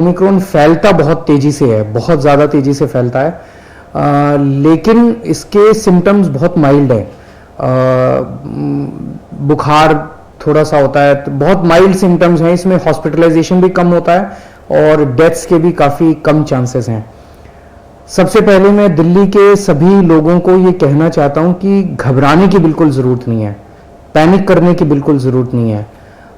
Omicron फैलता बहुत तेजी से है, बहुत ज़्यादा तेजी से फैलता है, लेकिन इसके सिम्टम्स बहुत माइल्ड है। बुखार थोड़ा सा होता है, तो बहुत माइल्ड सिम्टम्स हैं। इसमें हॉस्पिटलाइजेशन भी कम होता है और डेथ्स के भी काफ़ी कम चांसेस हैं। सबसे पहले मैं दिल्ली के सभी लोगों को ये कहना चाहता हूँ कि घबराने की बिल्कुल ज़रूरत नहीं है, पैनिक करने की बिल्कुल ज़रूरत नहीं है।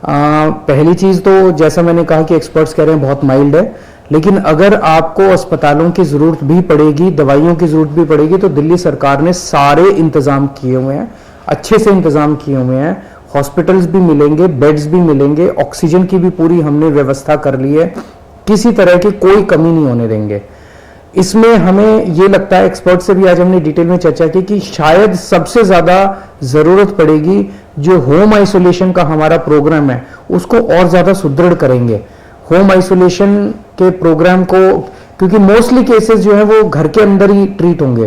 पहली चीज़ तो जैसा मैंने कहा कि एक्सपर्ट्स कह रहे हैं बहुत माइल्ड है, लेकिन अगर आपको अस्पतालों की ज़रूरत भी पड़ेगी, दवाइयों की ज़रूरत भी पड़ेगी, तो दिल्ली सरकार ने सारे इंतज़ाम किए हुए हैं, अच्छे से इंतज़ाम किए हुए हैं। हॉस्पिटल्स भी मिलेंगे, बेड्स भी मिलेंगे, ऑक्सीजन की भी पूरी हमने व्यवस्था कर ली है, किसी तरह की कोई कमी नहीं होने देंगे। इसमें हमें ये लगता है, एक्सपर्ट से भी आज हमने डिटेल में चर्चा की, कि शायद सबसे ज़्यादा ज़रूरत पड़ेगी जो होम आइसोलेशन का हमारा प्रोग्राम है उसको और ज़्यादा सुदृढ़ करेंगे। होम आइसोलेशन के प्रोग्राम को, क्योंकि मोस्टली केसेस जो है वो घर के अंदर ही ट्रीट होंगे,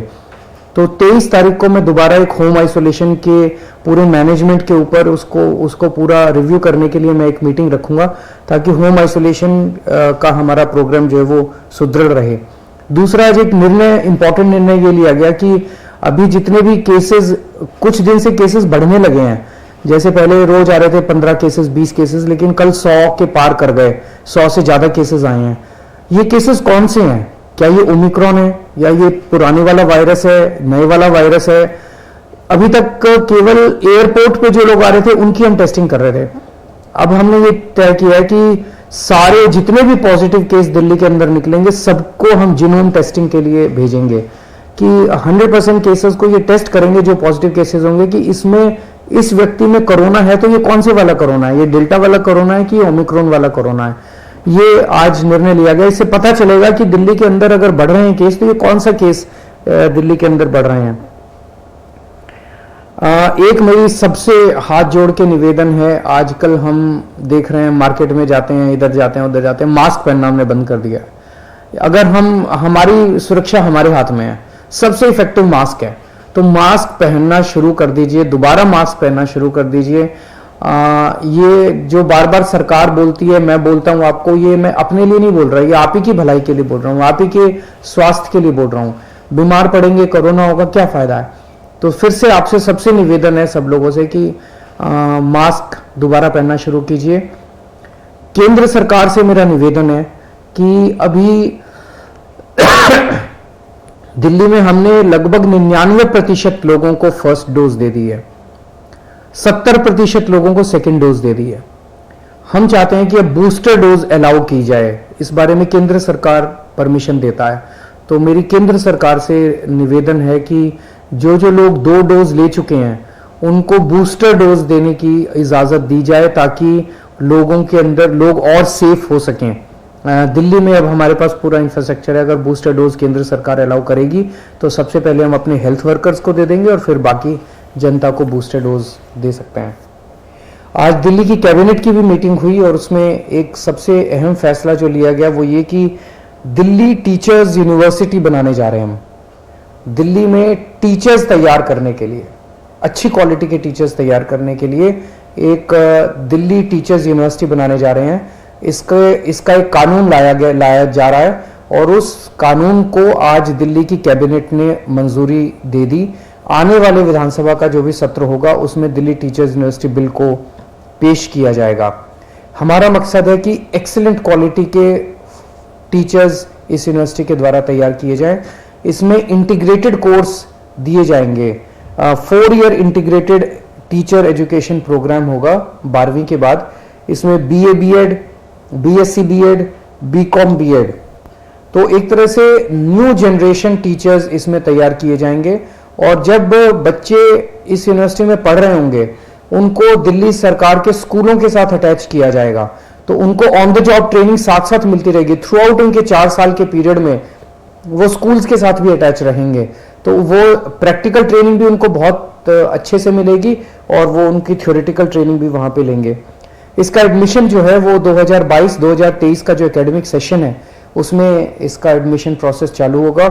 तो 23 तारीख को मैं दोबारा एक होम आइसोलेशन के पूरे मैनेजमेंट के ऊपर उसको पूरा रिव्यू करने के लिए मैं एक मीटिंग रखूंगा, ताकि होम आइसोलेशन का हमारा प्रोग्राम जो है वो सुदृढ़ रहे। दूसरा आज एक निर्णय, इंपॉर्टेंट निर्णय ये लिया गया कि अभी जितने भी केसेस, कुछ दिन से केसेस बढ़ने लगे हैं, जैसे पहले रोज आ रहे थे 15 केसेस 20 केसेस, लेकिन कल 100 के पार कर गए, 100 से ज्यादा केसेस आए हैं। ये केसेस कौन से हैं? क्या ये ओमिक्रॉन है या ये पुराने वाला वायरस है, नए वाला वायरस है? अभी तक केवल एयरपोर्ट पे जो लोग आ रहे थे उनकी हम टेस्टिंग कर रहे थे। अब हमने ये तय किया है कि सारे जितने भी पॉजिटिव केस दिल्ली के अंदर निकलेंगे सबको हम जीनोम टेस्टिंग के लिए भेजेंगे, कि 100% केसेस को ये टेस्ट करेंगे जो पॉजिटिव केसेस होंगे, कि इसमें इस व्यक्ति में कोरोना है तो ये कौन से वाला कोरोना है, ये डेल्टा वाला कोरोना है कि ओमिक्रॉन वाला कोरोना है। ये आज निर्णय लिया गया। इससे पता चलेगा कि दिल्ली के अंदर अगर बढ़ रहे हैं केस तो ये कौन सा केस दिल्ली के अंदर बढ़ रहे हैं। एक मेरी सबसे हाथ जोड़ के निवेदन है, आजकल हम देख रहे हैं मार्केट में जाते हैं, इधर जाते हैं उधर जाते हैं, मास्क पहनना हमने बंद कर दिया। अगर हमारी सुरक्षा हमारे हाथ में है, सबसे इफेक्टिव मास्क है, तो मास्क पहनना शुरू कर दीजिए, दोबारा मास्क पहनना शुरू कर दीजिए। ये जो बार बार सरकार बोलती है, मैं बोलता हूं आपको, ये मैं अपने लिए नहीं बोल रहा, ये आप ही की भलाई के लिए बोल रहा हूं, आप ही के स्वास्थ्य के लिए बोल रहा हूं। बीमार पड़ेंगे, कोरोना होगा, क्या फायदा है? तो फिर से आपसे सबसे निवेदन है सब लोगों से कि मास्क दोबारा पहनना शुरू कीजिए। केंद्र सरकार से मेरा निवेदन है कि अभी दिल्ली में हमने लगभग 99% लोगों को फर्स्ट डोज दे दी है, 70% लोगों को सेकेंड डोज दे दी है। हम चाहते हैं कि अब बूस्टर डोज अलाउ की जाए, इस बारे में केंद्र सरकार परमिशन देता है। तो मेरी केंद्र सरकार से निवेदन है कि जो लोग 2 डोज ले चुके हैं उनको बूस्टर डोज देने की इजाजत दी जाए, ताकि लोगों के अंदर लोग और सेफ हो सकें। दिल्ली में अब हमारे पास पूरा इंफ्रास्ट्रक्चर है, अगर बूस्टर डोज केंद्र सरकार अलाउ करेगी तो सबसे पहले हम अपने हेल्थ वर्कर्स को दे देंगे और फिर बाकी जनता को बूस्टर डोज दे सकते हैं। आज दिल्ली की कैबिनेट की भी मीटिंग हुई और उसमें एक सबसे अहम फैसला जो लिया गया वो ये कि दिल्ली टीचर्स यूनिवर्सिटी बनाने जा रहे हैं हम। दिल्ली में टीचर्स तैयार करने के लिए, अच्छी क्वालिटी के टीचर्स तैयार करने के लिए एक दिल्ली टीचर्स यूनिवर्सिटी बनाने जा रहे हैं। इसका एक कानून लाया जा रहा है और उस कानून को आज दिल्ली की कैबिनेट ने मंजूरी दे दी। आने वाले विधानसभा का जो भी सत्र होगा उसमें दिल्ली टीचर्स यूनिवर्सिटी बिल को पेश किया जाएगा। हमारा मकसद है कि एक्सीलेंट क्वालिटी के टीचर्स इस यूनिवर्सिटी के द्वारा तैयार किए जाएं। इसमें इंटीग्रेटेड कोर्स दिए जाएंगे। 4 year integrated teacher education programme होगा 12वीं के बाद। इसमें BA BEd, BSc BEd, BCom BEd, तो एक तरह से न्यू जनरेशन टीचर्स इसमें तैयार किए जाएंगे। और जब बच्चे इस यूनिवर्सिटी में पढ़ रहे होंगे उनको दिल्ली सरकार के स्कूलों के साथ अटैच किया जाएगा, तो उनको ऑन द जॉब ट्रेनिंग साथ साथ मिलती रहेगी। थ्रू आउट उनके 4 साल के पीरियड में वो स्कूल्स के साथ भी अटैच रहेंगे, तो वो प्रैक्टिकल ट्रेनिंग भी उनको बहुत अच्छे से मिलेगी और वो उनकी थ्योरेटिकल ट्रेनिंग भी वहां पे लेंगे। इसका एडमिशन जो है वो 2022-2023 का जो एकेडमिक सेशन है उसमें इसका एडमिशन प्रोसेस चालू होगा।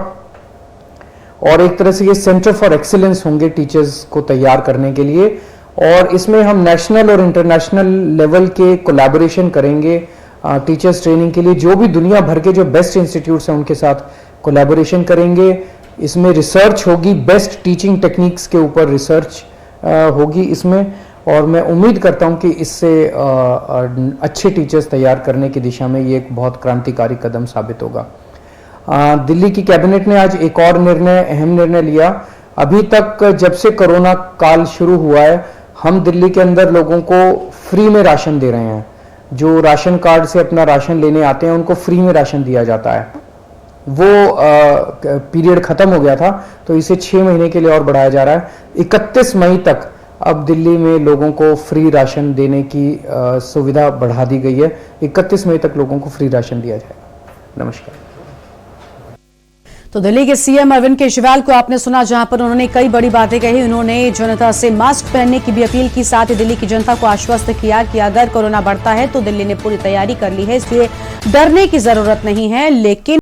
और एक तरह से ये सेंटर फॉर एक्सीलेंस होंगे टीचर्स को तैयार करने के लिए। और इसमें हम नेशनल और इंटरनेशनल लेवल के कोलैबोरेशन करेंगे टीचर्स ट्रेनिंग के लिए जो भी दुनिया भर के जो बेस्ट इंस्टीट्यूट्स हैं उनके साथ कोलैबोरेशन करेंगे। इसमें रिसर्च होगी, बेस्ट टीचिंग टेक्निक्स के ऊपर रिसर्च होगी इसमें, और मैं उम्मीद करता हूं कि इससे अच्छे टीचर्स तैयार करने की दिशा में ये एक बहुत क्रांतिकारी कदम साबित होगा। दिल्ली की कैबिनेट ने आज एक और अहम निर्णय लिया। अभी तक जब से कोरोना काल शुरू हुआ है, हम दिल्ली के अंदर लोगों को फ्री में राशन दे रहे हैं। जो राशन कार्ड से अपना राशन लेने आते हैं उनको फ्री में राशन दिया जाता है। वो पीरियड खत्म हो गया था, तो इसे 6 महीने के लिए और बढ़ाया जा रहा है। 31 मई तक अब दिल्ली में लोगों को फ्री राशन देने की सुविधा बढ़ा दी गई है। 31 मई तक लोगों को फ्री राशन दिया जाएगा। नमस्कार। तो दिल्ली के सीएम अरविंद केजरीवाल को आपने सुना, जहां पर उन्होंने कई बड़ी बातें कही। उन्होंने जनता से मास्क पहनने की भी अपील की, साथ ही दिल्ली की जनता को आश्वस्त किया कि अगर कोरोना बढ़ता है तो दिल्ली ने पूरी तैयारी कर ली है, इसलिए डरने की जरूरत नहीं है। लेकिन